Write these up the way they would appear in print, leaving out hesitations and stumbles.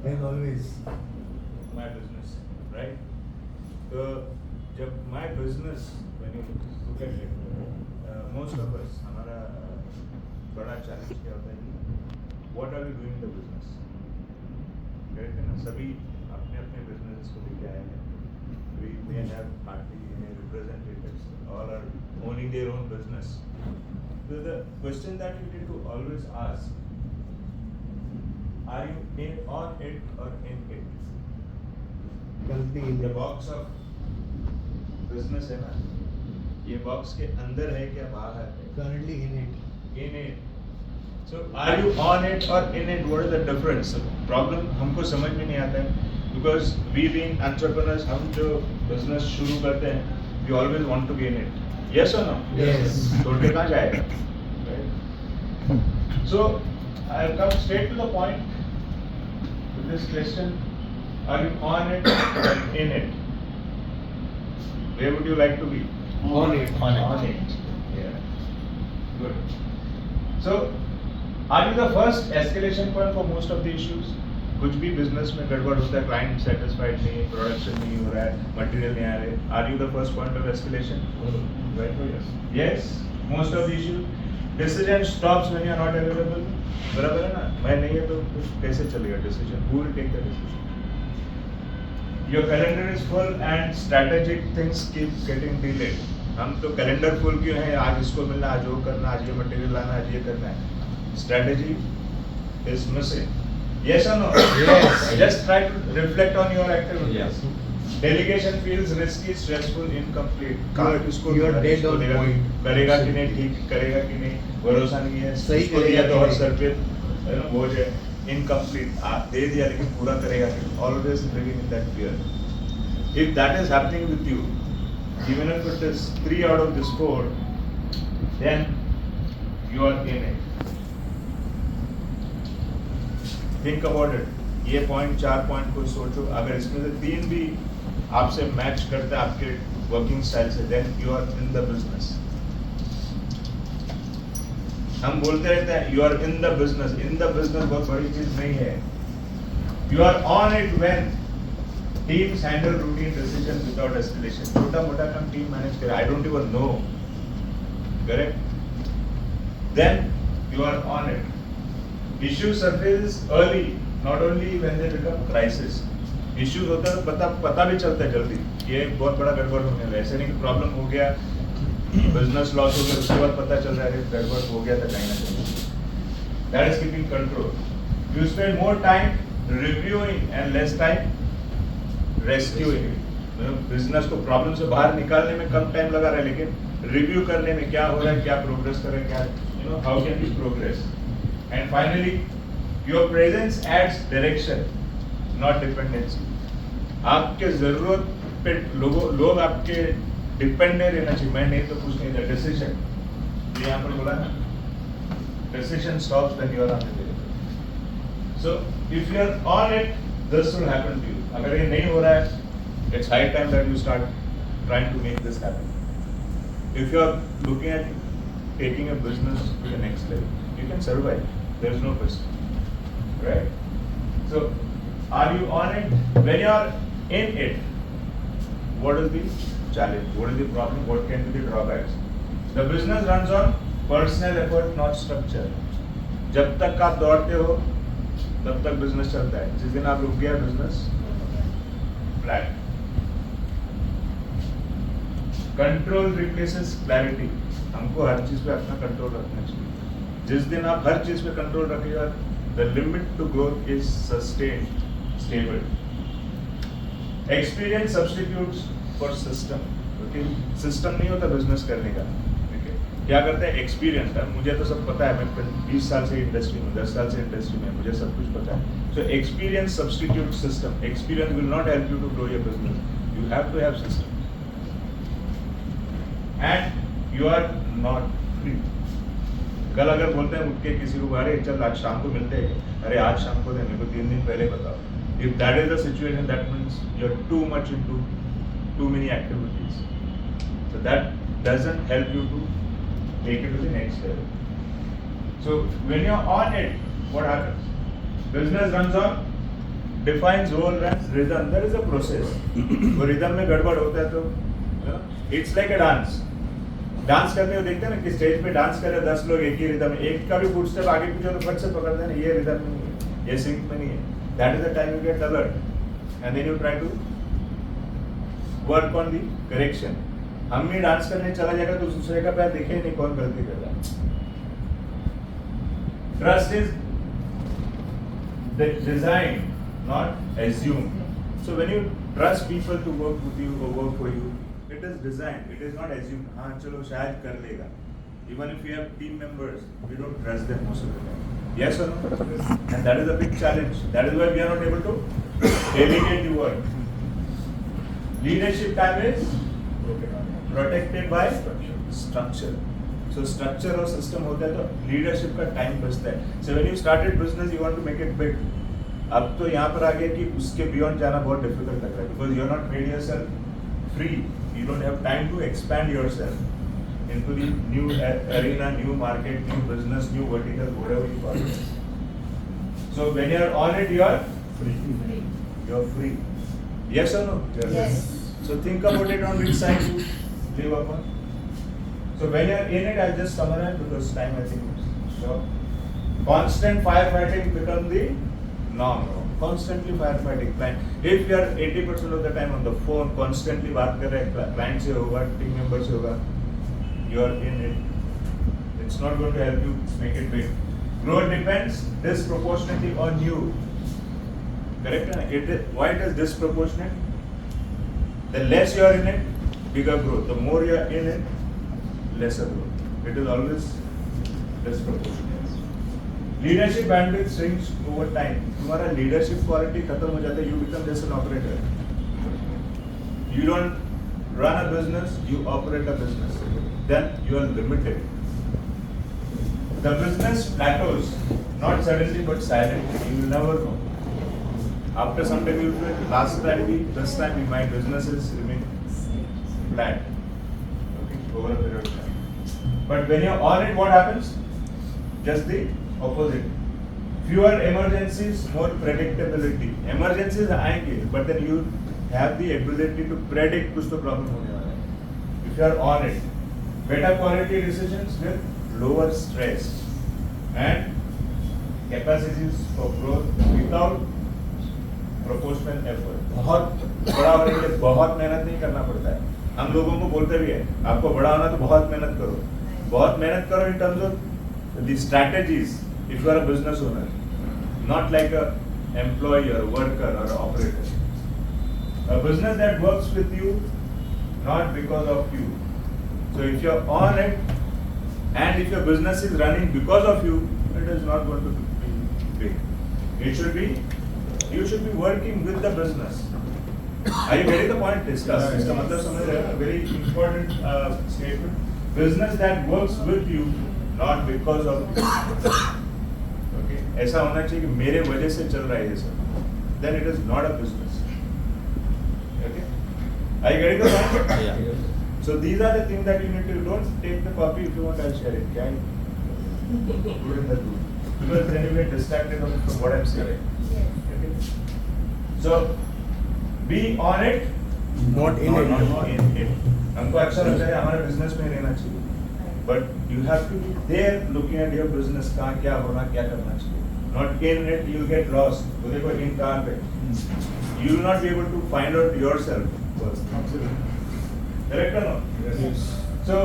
As always. My business, right? So, जब my business, when you look at it, most of us, हमारा बड़ा challenge क्या होता है कि what are we doing in the business? Correct है ना? सभी अपने अपने businesses को लेके आए हैं. We may have party representatives, all are owning their own business. So the question that you need to always ask: are you on it or in it? Currently in The box of business है ना, ये box के अंदर है क्या बाहर है? Currently in it. In it. So are you on it or in it? What is the difference? Problem हमको समझ में नहीं आता है, because we being entrepreneurs, हम जो business शुरू करते हैं, we always want to be in it. Yes or no? Yes. छोड़ के कहाँ जाएगा? Right? So I'll come straight to the point with this question: are you on it or in it? Where would you like to be? On it. On it. Yeah. Good. So, are you the first escalation point for most of the issues? कुछ भी business में गड़बड़ होता है, client satisfied नहीं है, production नहीं हो रहा है, material नहीं आ रहे. Are you the first point of escalation? Right or yes? Yes. Most of the issues. Decision stops when you are not available. बराबर है ना? मैं नहीं है तो कैसे चलेगा decision? Who will take the decision? Your calendar is full and strategic things keep getting delayed. हम तो calendar full क्यों है? आज इसको मिलना, आज वो करना, आज ये material लाना, आज ये करना है. Strategy is missing. Yes or no? Yes. Just try to reflect on your activities. Yes. Delegation feels risky, stressful, incomplete. कहाँ किसको You are देगा, dead किसको on देगा, point. करेगा कि नहीं, ठीक करेगा कि नहीं, भरोसा नहीं है. सही उसको करेगा दिया तो कि और नहीं. सर पे बोझ है. Incomplete. आप दे दिया लेकिन पूरा करेगा कि नहीं. Always living in that fear. If that is happening with you, even if it is 3 out of this 4, then you are in it. Think about it. ये पॉइंट 4 पॉइंट को सोचो. अगर इसमें से 3 भी आपसे मैच करता है आपके वर्किंग स्टाइल से, then you are in the business. हम बोलते रहते हैं you are in the business. In the business बहुत बड़ी चीज नहीं है. You are on it when teams handle routine decisions without escalation. छोटा मोटा काम टीम मैनेज करे. I don't even know. Correct? Then you are on it. Issues surface early, not only when they become crisis. Issues होता है पता भी चलता है जल्दी. ये बहुत बड़ा गड़बड़ होने वाला है. ऐसे नहीं कि प्रॉब्लम हो गया, बिजनेस लॉस हो गया, उसके बाद पता चल रहा है गड़बड़ हो गया था कहीं ना कहीं. That is keeping control. You spend more time reviewing and less time rescuing. Business को प्रॉब्लम से बाहर निकालने में कम टाइम लगा रहा है, लेकिन रिव्यू करने में क्या हो रहा है, क्या प्रोग्रेस कर रहा है, क्या how can we progress. And finally your presence aids direction, not dependency. आपके जरूरत पे लोग आपके डिपेंड नहीं रहना चाहिए. मैं नहीं तो कुछ नहीं था. डिसीजन ये यहाँ पर बोला ना, decision stops when you are unavailable. So if you are on it, this will happen to you. अगर ये नहीं हो रहा है, it's high time that you start trying to make this happen. If you are looking at taking a business to the next level, you can survive. There is no question, right? So, are you on it? When you are in it, what is the challenge? What is the problem? What can be the drawbacks? The business runs on personal effort, not structure. जब तक आप दौड़ते हो, तब तक business चलता है. जिस दिन आप रुक गया business, flat. Control replaces clarity. हमको हर चीज पे अपना कंट्रोल रखना चाहिए. जिस दिन आप हर चीज पे कंट्रोल रखिएगा, the limit to growth is sustain stable. Experience substitutes for system. Okay, system नहीं होता बिजनेस करने का. ओके, क्या करते हैं? एक्सपीरियंस है. मुझे तो सब पता है, मैं 20 साल से इंडस्ट्री में, 10 साल से इंडस्ट्री में, मुझे सब कुछ पता है. So experience substitute system. Experience will not help you to grow your business. You have to have system. And you are not free. कल अगर बोलते हैं उठ के किसी को, अरे चल आज शाम को मिलते हैं, अरे आज शाम को मेरे को 3 दिन पहले बताओ. If that is the situation, that means you are too much into too many activities. So that doesn't help you to take it to the next level. So when you are on it, what happens? Business runs on defines role and rhythm. There is a process. वो rhythm में गड़बड़ होता है तो it's like a dance. Dance करते हुए देखते हैं ना कि स्टेज पे डांस कर रहे 10 लोग एक ही रिदम में, एक का भी फुट स्टेप आगे पीछे तो फट से पकड़ते हैं ना, ये रिदम नहीं है, ये सिंक में नहीं है. That is the time you get alert and then you try to work on the correction. हम भी डांस करने चला जाएगा तो दूसरे का पैर देखे नहीं कौन गलती कर रहा है. Trust is design not assume. So when you trust people to work with you or work for you, it is designed, it is not assumed. हाँ चलो शायद कर लेगा. Even if you have team members, we don't trust them most of the time. Yes or no? And that is a big challenge. That is why we are not able to delegate the work. Leadership time is protected by structure. So structure और system होता है तो leadership का time बचता है. So when you started business, you want to make it big. अब तो यहाँ पर आ गया कि उसके beyond जाना बहुत difficult लग रहा है because you are not made yourself free. You don't have time to expand yourself into the new arena, new market, new business, new vertical, whatever you call it. So when you are on it, you are free. You are free. Yes or no? Yes. So think about it on which side you live upon. So when you are in it, I'll just summarize because time I think is short. Constant firefighting become the norm. Constantly firefighting client. If you are 80% of the time on the phone, constantly बात कर रहे हैं client से होगा, team member से होगा, you are in it. It's not going to help you make it big. Growth depends disproportionately on you. Correct? Why it is disproportionate? The less you are in it, bigger growth. The more you are in it, lesser growth. It is always disproportionate. Leadership bandwidth shrinks over time. तुम्हारा leadership quality खत्म हो जाता है. You become just an operator. You don't run a business. You operate a business. Then you are limited. The business plateaus, not suddenly but silently. You will never know. After some time, you will feel last time, this time, my businesses remain flat. Okay, over a period of time. But when you're on it, what happens? Just the opposite. Fewer emergencies, more predictability. Emergencies आएंगे, but then you have the ability to predict कुछ तो problem होने वाला है. If you are on it, better quality decisions with lower stress and capacities for growth without proportional effort. बहुत बड़ा होने के लिए बहुत मेहनत नहीं करना पड़ता है. हम लोगों को बोलते भी है, आपको बड़ा होना तो बहुत मेहनत करो. बहुत मेहनत करो in terms of the strategies. If you are a business owner, not like a employee or a worker or an operator. A business that works with you, not because of you. So if you are on it, and if your business is running because of you, it is not going to be big. You should be working with the business. Are you getting the point? Discuss. इसका मतलब समझ रहे हो? Very important statement. Business that works with you, not because of you. Okay. ऐसा होना चाहिए कि मेरे वजह से चल रहा है ये सब. Then it is not a business. Okay. Are you getting the point? Yeah. So these are the things that you need to. Don't take the copy if you want. I'll share it. Can put in the group because then you get distracted from what I'm saying. Okay. So be on it. Not in it. Not in it. हमको अच्छा लगता है हमारे business में रहना चाहिए. But you have to be there looking at your business कहाँ क्या होना क्या करना चाहिए. Not in it, you'll get lost. तो देखो in कहाँ पे. You will not be able to find out yourself first. Correct or no? Yes. So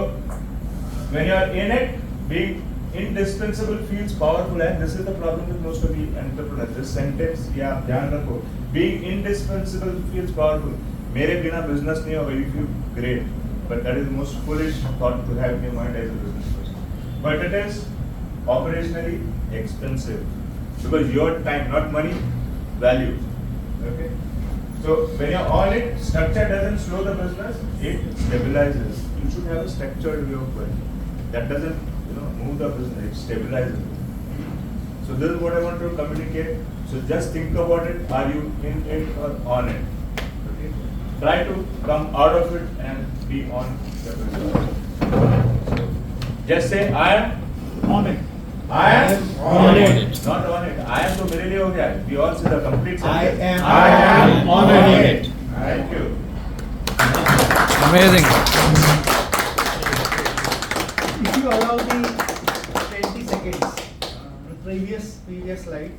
when you are in it, being indispensable feels powerful, and this is the problem with most of the entrepreneurs. This sentence या आप ध्यान रखो. Being indispensable feels powerful. मेरे बिना business नहीं होगा. You feel great. But that is the most foolish thought to have in your mind as a business person. But it is operationally expensive because your time, not money, value. Okay. So when you're on it, structure doesn't slow the business; it stabilizes. You should have a structured way of working. That doesn't, move the business; it stabilizes it. So this is what I want to communicate. So just think about it: are you in it or on it? Okay. Try to come out of it and be on the business. So just say I am on it. I am on it. Not on it. I am तो मेरे लिए हो गया है. We all see the complete I sentence. am I am on it. Thank you. Amazing. If you allow the 20 seconds, previous slide.